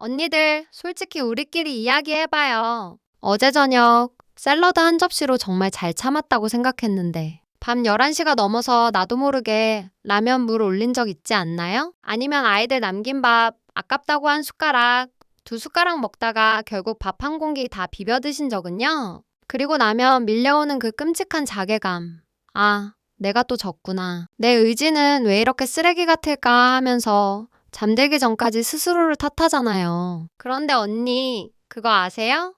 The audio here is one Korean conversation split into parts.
언니들, 솔직히 우리끼리 이야기해봐요. 어제 저녁 샐러드 한 접시로 정말 잘 참았다고 생각했는데 밤 11시가 넘어서 나도 모르게 라면 물 올린 적 있지 않나요? 아니면 아이들 남긴 밥 아깝다고 한 숟가락, 두 숟가락 먹다가 결국 밥 한 공기 다 비벼 드신 적은요? 그리고 나면 밀려오는 그 끔찍한 자괴감. 아, 내가 또 졌구나. 내 의지는 왜 이렇게 쓰레기 같을까 하면서 잠들기 전까지 스스로를 탓하잖아요. 그런데 언니, 그거 아세요?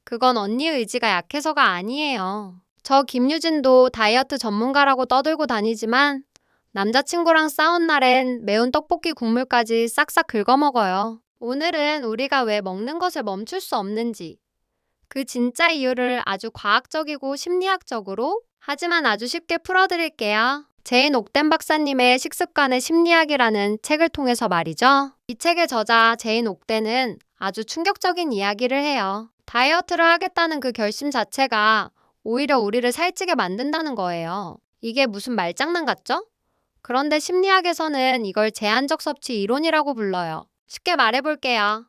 그건 언니 의지가 약해서가 아니에요. 저 김유진도 다이어트 전문가라고 떠들고 다니지만 남자친구랑 싸운 날엔 매운 떡볶이 국물까지 싹싹 긁어먹어요. 오늘은 우리가 왜 먹는 것을 멈출 수 없는지, 그 진짜 이유를 아주 과학적이고 심리학적으로 하지만 아주 쉽게 풀어드릴게요. 제인 옥덴 박사님의 식습관의 심리학이라는 책을 통해서 말이죠. 이 책의 저자 제인 옥덴은 아주 충격적인 이야기를 해요. 다이어트를 하겠다는 그 결심 자체가 오히려 우리를 살찌게 만든다는 거예요. 이게 무슨 말장난 같죠? 그런데 심리학에서는 이걸 제한적 섭취 이론이라고 불러요. 쉽게 말해볼게요.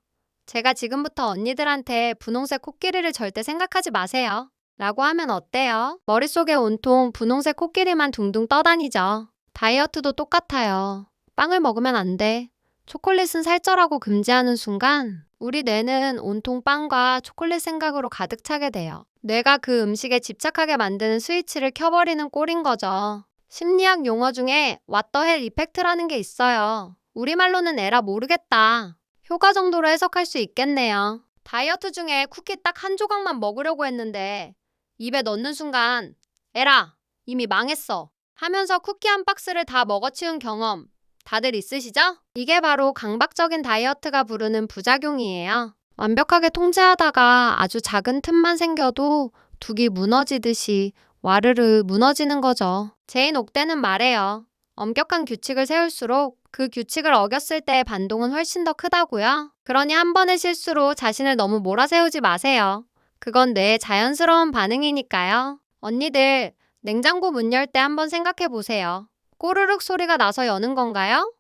제가 지금부터 언니들한테 분홍색 코끼리를 절대 생각하지 마세요. 라고 하면 어때요? 머릿속에 온통 분홍색 코끼리만 둥둥 떠다니죠. 다이어트도 똑같아요. 빵을 먹으면 안 돼. 초콜릿은 살쪄라고 금지하는 순간 우리 뇌는 온통 빵과 초콜릿 생각으로 가득 차게 돼요. 뇌가 그 음식에 집착하게 만드는 스위치를 켜버리는 꼴인 거죠. 심리학 용어 중에 What the hell 이펙트라는 게 있어요. 우리말로는 에라 모르겠다. 효과 정도로 해석할 수 있겠네요. 다이어트 중에 쿠키 딱 한 조각만 먹으려고 했는데 입에 넣는 순간 에라 이미 망했어 하면서 쿠키 한 박스를 다 먹어치운 경험 다들 있으시죠? 이게 바로 강박적인 다이어트가 부르는 부작용이에요. 완벽하게 통제하다가 아주 작은 틈만 생겨도 둑이 무너지듯이 와르르 무너지는 거죠. 제인 옥대는 말해요. 엄격한 규칙을 세울수록 그 규칙을 어겼을 때의 반동은 훨씬 더 크다고요. 그러니 한 번의 실수로 자신을 너무 몰아세우지 마세요. 그건 뇌의 자연스러운 반응이니까요. 언니들, 냉장고 문 열 때 한번 생각해 보세요. 꼬르륵 소리가 나서 여는 건가요?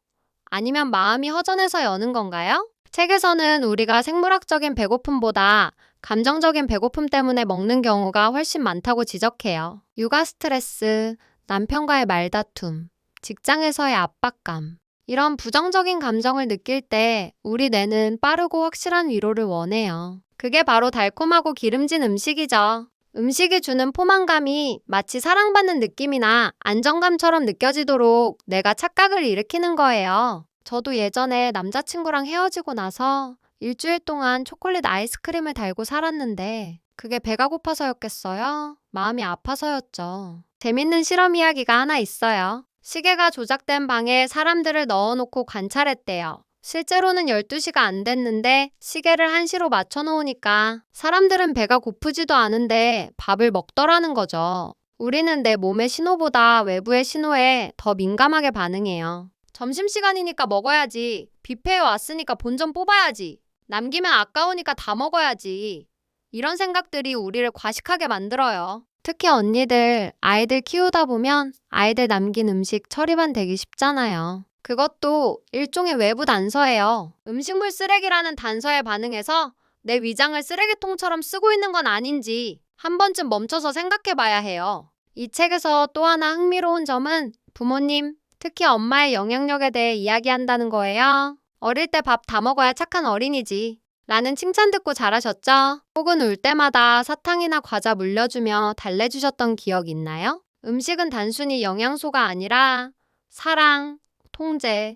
아니면 마음이 허전해서 여는 건가요? 책에서는 우리가 생물학적인 배고픔보다 감정적인 배고픔 때문에 먹는 경우가 훨씬 많다고 지적해요. 육아 스트레스, 남편과의 말다툼, 직장에서의 압박감. 이런 부정적인 감정을 느낄 때 우리 뇌는 빠르고 확실한 위로를 원해요. 그게 바로 달콤하고 기름진 음식이죠. 음식이 주는 포만감이 마치 사랑받는 느낌이나 안정감처럼 느껴지도록 내가 착각을 일으키는 거예요. 저도 예전에 남자친구랑 헤어지고 나서 일주일 동안 초콜릿 아이스크림을 달고 살았는데 그게 배가 고파서였겠어요? 마음이 아파서였죠. 재밌는 실험 이야기가 하나 있어요. 시계가 조작된 방에 사람들을 넣어놓고 관찰했대요. 실제로는 12시가 안 됐는데 시계를 1시로 맞춰놓으니까 사람들은 배가 고프지도 않은데 밥을 먹더라는 거죠. 우리는 내 몸의 신호보다 외부의 신호에 더 민감하게 반응해요. 점심시간이니까 먹어야지. 뷔페에 왔으니까 본전 뽑아야지. 남기면 아까우니까 다 먹어야지. 이런 생각들이 우리를 과식하게 만들어요. 특히 언니들, 아이들 키우다 보면 아이들 남긴 음식 처리만 되기 쉽잖아요. 그것도 일종의 외부 단서예요. 음식물 쓰레기라는 단서에 반응해서 내 위장을 쓰레기통처럼 쓰고 있는 건 아닌지 한 번쯤 멈춰서 생각해 봐야 해요. 이 책에서 또 하나 흥미로운 점은 부모님, 특히 엄마의 영향력에 대해 이야기한다는 거예요. 어릴 때 밥 다 먹어야 착한 어린이지. 라는 칭찬 듣고 자라셨죠? 혹은 울 때마다 사탕이나 과자 물려주며 달래주셨던 기억 있나요? 음식은 단순히 영양소가 아니라 사랑, 통제,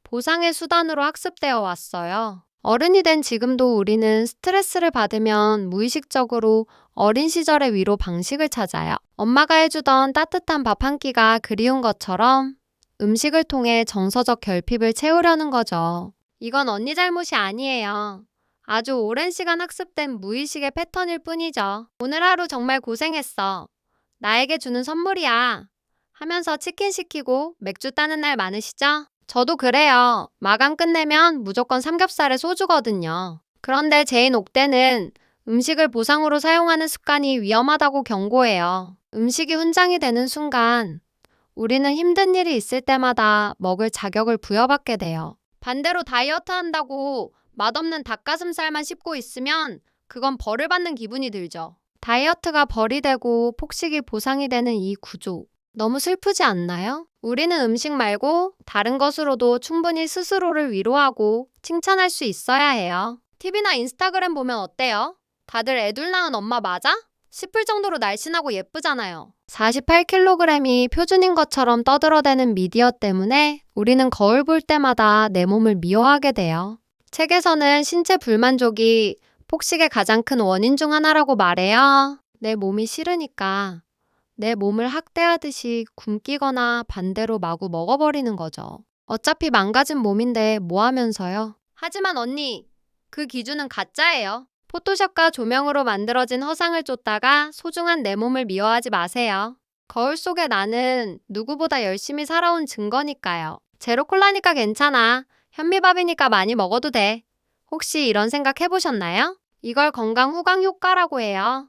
보상의 수단으로 학습되어 왔어요. 어른이 된 지금도 우리는 스트레스를 받으면 무의식적으로 어린 시절의 위로 방식을 찾아요. 엄마가 해주던 따뜻한 밥 한 끼가 그리운 것처럼 음식을 통해 정서적 결핍을 채우려는 거죠. 이건 언니 잘못이 아니에요. 아주 오랜 시간 학습된 무의식의 패턴일 뿐이죠. 오늘 하루 정말 고생했어. 나에게 주는 선물이야. 하면서 치킨 시키고 맥주 따는 날 많으시죠? 저도 그래요. 마감 끝내면 무조건 삼겹살에 소주거든요. 그런데 제인 옥대는 음식을 보상으로 사용하는 습관이 위험하다고 경고해요. 음식이 훈장이 되는 순간 우리는 힘든 일이 있을 때마다 먹을 자격을 부여받게 돼요. 반대로 다이어트 한다고 맛없는 닭가슴살만 씹고 있으면 그건 벌을 받는 기분이 들죠. 다이어트가 벌이 되고 폭식이 보상이 되는 이 구조. 너무 슬프지 않나요? 우리는 음식 말고 다른 것으로도 충분히 스스로를 위로하고 칭찬할 수 있어야 해요. TV나 인스타그램 보면 어때요? 다들 애둘 낳은 엄마 맞아? 싶을 정도로 날씬하고 예쁘잖아요. 48kg이 표준인 것처럼 떠들어대는 미디어 때문에 우리는 거울 볼 때마다 내 몸을 미워하게 돼요. 책에서는 신체 불만족이 폭식의 가장 큰 원인 중 하나라고 말해요. 내 몸이 싫으니까 내 몸을 학대하듯이 굶기거나 반대로 마구 먹어버리는 거죠. 어차피 망가진 몸인데 뭐 하면서요? 하지만 언니, 그 기준은 가짜예요. 포토샵과 조명으로 만들어진 허상을 쫓다가 소중한 내 몸을 미워하지 마세요. 거울 속의 나는 누구보다 열심히 살아온 증거니까요. 제로 콜라니까 괜찮아. 현미밥이니까 많이 먹어도 돼. 혹시 이런 생각 해보셨나요? 이걸 건강 후광 효과라고 해요.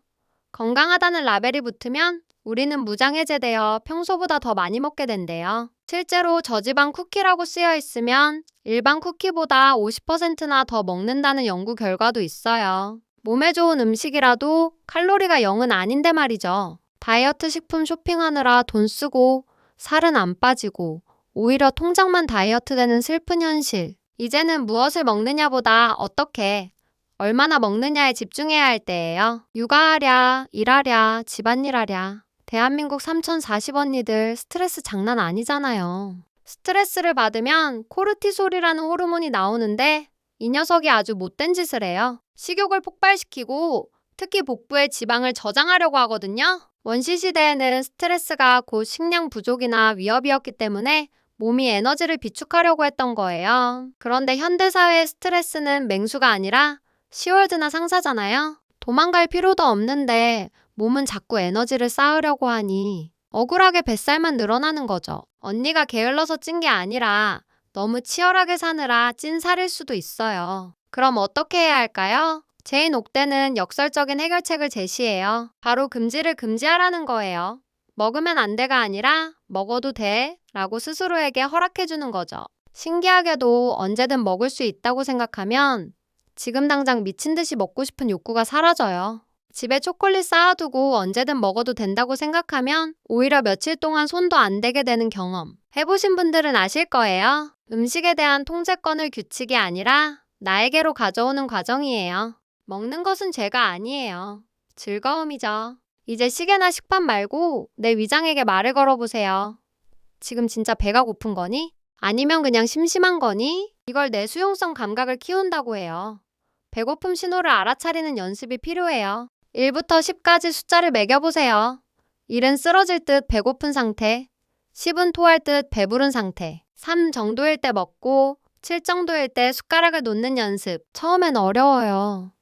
건강하다는 라벨이 붙으면 우리는 무장해제되어 평소보다 더 많이 먹게 된대요. 실제로 저지방 쿠키라고 쓰여 있으면 일반 쿠키보다 50%나 더 먹는다는 연구 결과도 있어요. 몸에 좋은 음식이라도 칼로리가 0은 아닌데 말이죠. 다이어트 식품 쇼핑하느라 돈 쓰고 살은 안 빠지고 오히려 통장만 다이어트 되는 슬픈 현실. 이제는 무엇을 먹느냐보다 어떻게, 얼마나 먹느냐에 집중해야 할 때예요. 육아하랴, 일하랴, 집안일하랴. 대한민국 3040언니들 스트레스 장난 아니잖아요. 스트레스를 받으면 코르티솔이라는 호르몬이 나오는데 이 녀석이 아주 못된 짓을 해요. 식욕을 폭발시키고 특히 복부의 지방을 저장하려고 하거든요. 원시시대에는 스트레스가 곧 식량 부족이나 위협이었기 때문에 몸이 에너지를 비축하려고 했던 거예요. 그런데 현대사회의 스트레스는 맹수가 아니라 시월드나 상사잖아요. 도망갈 필요도 없는데 몸은 자꾸 에너지를 쌓으려고 하니 억울하게 뱃살만 늘어나는 거죠. 언니가 게을러서 찐 게 아니라 너무 치열하게 사느라 찐 살일 수도 있어요. 그럼 어떻게 해야 할까요? 제인 옥대는 역설적인 해결책을 제시해요. 바로 금지를 금지하라는 거예요. 먹으면 안 돼가 아니라 먹어도 돼 라고 스스로에게 허락해주는 거죠. 신기하게도 언제든 먹을 수 있다고 생각하면 지금 당장 미친 듯이 먹고 싶은 욕구가 사라져요. 집에 초콜릿 쌓아두고 언제든 먹어도 된다고 생각하면 오히려 며칠 동안 손도 안 대게 되는 경험. 해보신 분들은 아실 거예요. 음식에 대한 통제권을 규칙이 아니라 나에게로 가져오는 과정이에요. 먹는 것은 죄가 아니에요. 즐거움이죠. 이제 시계나 식판 말고 내 위장에게 말을 걸어보세요. 지금 진짜 배가 고픈 거니? 아니면 그냥 심심한 거니? 이걸 내 수용성 감각을 키운다고 해요. 배고픔 신호를 알아차리는 연습이 필요해요. 1부터 10까지 숫자를 매겨보세요. 1은 쓰러질 듯 배고픈 상태, 10은 토할 듯 배부른 상태, 3 정도일 때 먹고 7 정도일 때 숟가락을 놓는 연습. 처음엔 어려워요.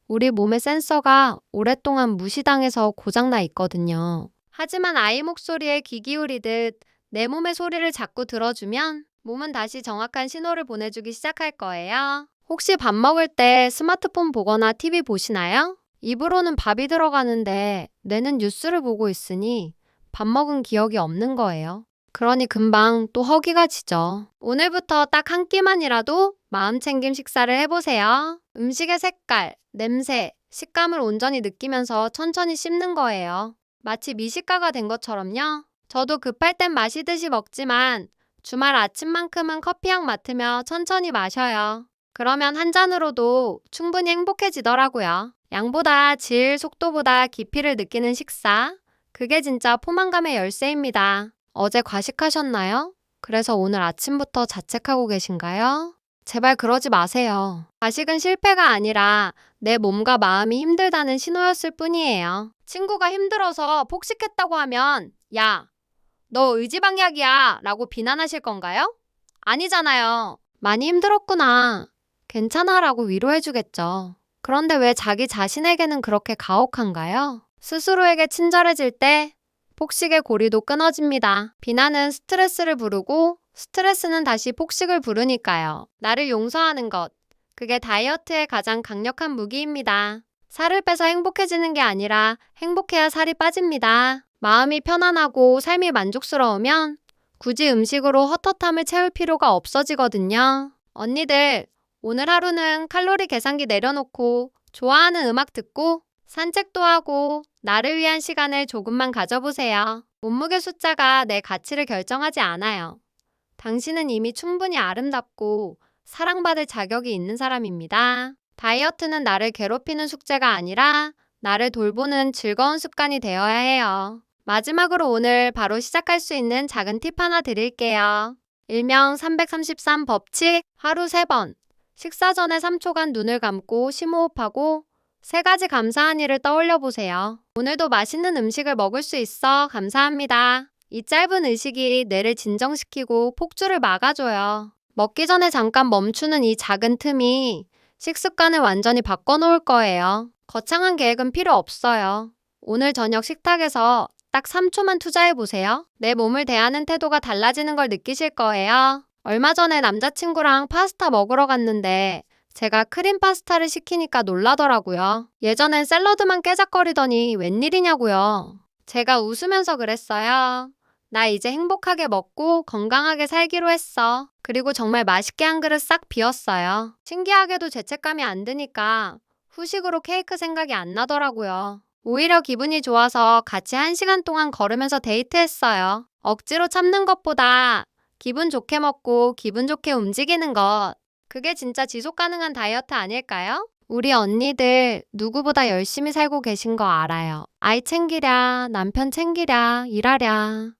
우리 몸의 센서가 오랫동안 무시당해서 고장나 있거든요. 하지만 아이 목소리에 귀 기울이듯 내 몸의 소리를 자꾸 들어주면 몸은 다시 정확한 신호를 보내주기 시작할 거예요. 혹시 밥 먹을 때 스마트폰 보거나 TV 보시나요? 입으로는 밥이 들어가는데 뇌는 뉴스를 보고 있으니 밥 먹은 기억이 없는 거예요. 그러니 금방 또 허기가 지죠. 오늘부터 딱 한 끼만이라도 마음챙김 식사를 해보세요. 음식의 색깔, 냄새, 식감을 온전히 느끼면서 천천히 씹는 거예요. 마치 미식가가 된 것처럼요. 저도 급할 땐 마시듯이 먹지만 주말 아침만큼은 커피향 맡으며 천천히 마셔요. 그러면 한 잔으로도 충분히 행복해지더라고요. 양보다 질, 속도보다 깊이를 느끼는 식사. 그게 진짜 포만감의 열쇠입니다. 어제 과식하셨나요? 그래서 오늘 아침부터 자책하고 계신가요? 제발 그러지 마세요. 과식은 실패가 아니라 내 몸과 마음이 힘들다는 신호였을 뿐이에요. 친구가 힘들어서 폭식했다고 하면 야, 너 의지방약이야 라고 비난하실 건가요? 아니잖아요. 많이 힘들었구나. 괜찮아 라고 위로해주겠죠. 그런데 왜 자기 자신에게는 그렇게 가혹한가요? 스스로에게 친절해질 때 폭식의 고리도 끊어집니다. 비난은 스트레스를 부르고 스트레스는 다시 폭식을 부르니까요. 나를 용서하는 것. 그게 다이어트의 가장 강력한 무기입니다. 살을 빼서 행복해지는 게 아니라 행복해야 살이 빠집니다. 마음이 편안하고 삶이 만족스러우면 굳이 음식으로 헛헛함을 채울 필요가 없어지거든요. 언니들, 오늘 하루는 칼로리 계산기 내려놓고 좋아하는 음악 듣고 산책도 하고 나를 위한 시간을 조금만 가져보세요. 몸무게 숫자가 내 가치를 결정하지 않아요. 당신은 이미 충분히 아름답고 사랑받을 자격이 있는 사람입니다. 다이어트는 나를 괴롭히는 숙제가 아니라 나를 돌보는 즐거운 습관이 되어야 해요. 마지막으로 오늘 바로 시작할 수 있는 작은 팁 하나 드릴게요. 일명 333 법칙, 하루 3번. 식사 전에 3초간 눈을 감고 심호흡하고 3가지 감사한 일을 떠올려 보세요. 오늘도 맛있는 음식을 먹을 수 있어 감사합니다. 이 짧은 의식이 뇌를 진정시키고 폭주를 막아줘요. 먹기 전에 잠깐 멈추는 이 작은 틈이 식습관을 완전히 바꿔놓을 거예요. 거창한 계획은 필요 없어요. 오늘 저녁 식탁에서 딱 3초만 투자해보세요. 내 몸을 대하는 태도가 달라지는 걸 느끼실 거예요. 얼마 전에 남자친구랑 파스타 먹으러 갔는데 제가 크림 파스타를 시키니까 놀라더라고요. 예전엔 샐러드만 깨작거리더니 웬일이냐고요. 제가 웃으면서 그랬어요. 나 이제 행복하게 먹고 건강하게 살기로 했어. 그리고 정말 맛있게 한 그릇 싹 비웠어요. 신기하게도 죄책감이 안 드니까 후식으로 케이크 생각이 안 나더라고요. 오히려 기분이 좋아서 같이 1시간 동안 걸으면서 데이트했어요. 억지로 참는 것보다 기분 좋게 먹고 기분 좋게 움직이는 것. 그게 진짜 지속 가능한 다이어트 아닐까요? 우리 언니들 누구보다 열심히 살고 계신 거 알아요. 아이 챙기랴, 남편 챙기랴, 일하랴.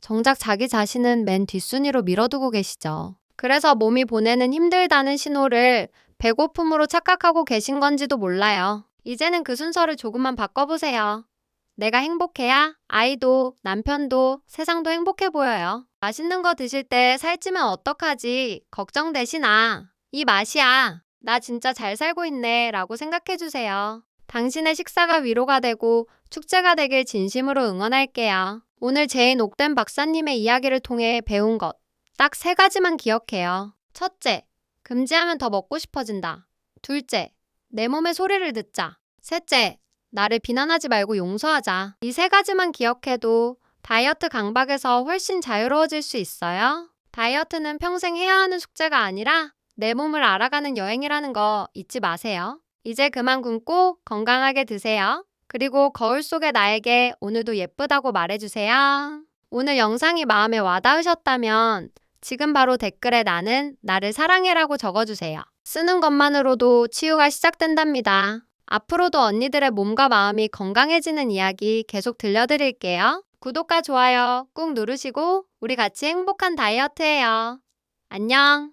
정작 자기 자신은 맨 뒷순위로 밀어두고 계시죠. 그래서 몸이 보내는 힘들다는 신호를 배고픔으로 착각하고 계신 건지도 몰라요. 이제는 그 순서를 조금만 바꿔보세요. 내가 행복해야 아이도 남편도 세상도 행복해 보여요. 맛있는 거 드실 때 살찌면 어떡하지? 걱정되시나? 이 맛이야. 나 진짜 잘 살고 있네 라고 생각해주세요. 당신의 식사가 위로가 되고 축제가 되길 진심으로 응원할게요. 오늘 제인 옥된 박사님의 이야기를 통해 배운 것. 딱 3가지만 기억해요. 첫째, 금지하면 더 먹고 싶어진다. 둘째, 내 몸의 소리를 듣자. 셋째, 나를 비난하지 말고 용서하자. 이 3가지만 기억해도 다이어트 강박에서 훨씬 자유로워질 수 있어요. 다이어트는 평생 해야 하는 숙제가 아니라 내 몸을 알아가는 여행이라는 거 잊지 마세요. 이제 그만 굶고 건강하게 드세요. 그리고 거울 속의 나에게 오늘도 예쁘다고 말해주세요. 오늘 영상이 마음에 와닿으셨다면 지금 바로 댓글에 나는 나를 사랑해라고 적어주세요. 쓰는 것만으로도 치유가 시작된답니다. 앞으로도 언니들의 몸과 마음이 건강해지는 이야기 계속 들려드릴게요. 구독과 좋아요 꾹 누르시고 우리 같이 행복한 다이어트 해요. 안녕.